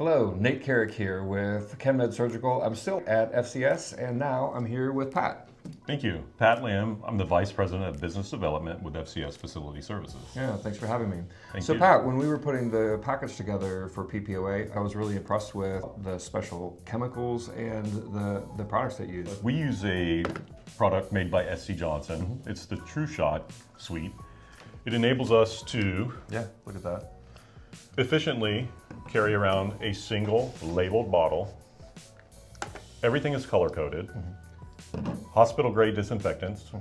Hello, Nate Carrick here with KenMed Surgical. I'm still at FCS and now I'm here with Pat. Thank you. Pat Lamb. I'm the Vice President of Business Development with FCS Facility Services. Yeah, thanks for having me. Thank so you. Pat, when we were putting the package together for PPoA, I was really impressed with the special chemicals and the products that you use. We use a product made by SC Johnson. It's the True Shot suite. It enables us to Yeah, look at that. efficiently carry around a single labeled bottle. Everything is color coded. Hospital grade disinfectants. Wow,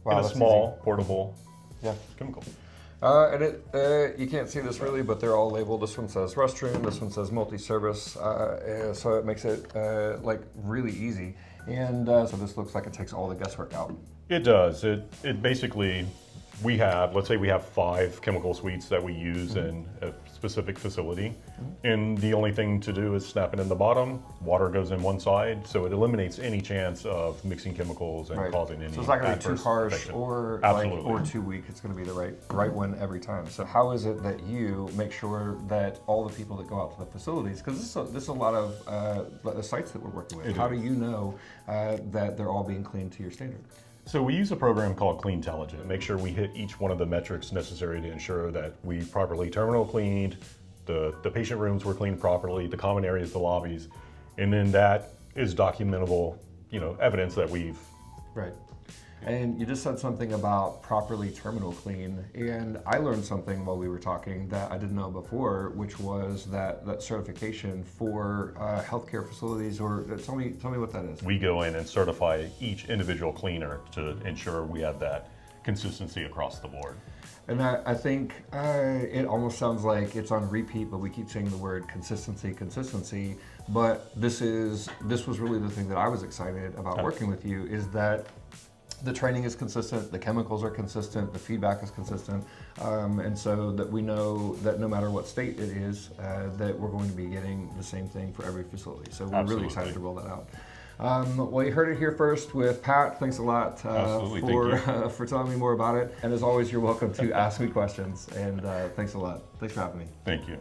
In a that's small easy. portable Yeah. chemical. And you can't see this really, but they're all labeled. This one says restroom, this one says multi-service, so it makes it like really easy. And so this looks like it takes all the guesswork out. It does. It basically, let's say we have 5 chemical suites that we use in a specific facility. And the only thing to do is snap it in the bottom, water goes in one side, so it eliminates any chance of mixing chemicals and causing any So it's not going to be too adverse harsh infection. or Absolutely. or too weak. It's going to be the right one every time. So how is it that you make sure that all the people that go out to the facilities, because this is a lot of the sites that we're working with. How do you know that they're all being cleaned to your standard? So we use a program called Cleantelligent. Make sure we hit each one of the metrics necessary to ensure that we properly terminal cleaned, the patient rooms were cleaned properly, the common areas, the lobbies, and then that is documentable, evidence that we've. Right. And you just said something about properly terminal clean, and I learned something while we were talking that I didn't know before, which was that certification for healthcare facilities. Or tell me what that is. We go in and certify each individual cleaner to ensure we have that consistency across the board. And I think it almost sounds like it's on repeat, but we keep saying the word consistency. But this was really the thing that I was excited about working with you, is that the training is consistent, the chemicals are consistent, the feedback is consistent, and so that we know that no matter what state it is, that we're going to be getting the same thing for every facility. So we're really excited to roll that out. Well, you heard it here first with Pat. Thanks a lot for telling me more about it. And as always, you're welcome to ask me questions. And thanks a lot. Thanks for having me. Thank you.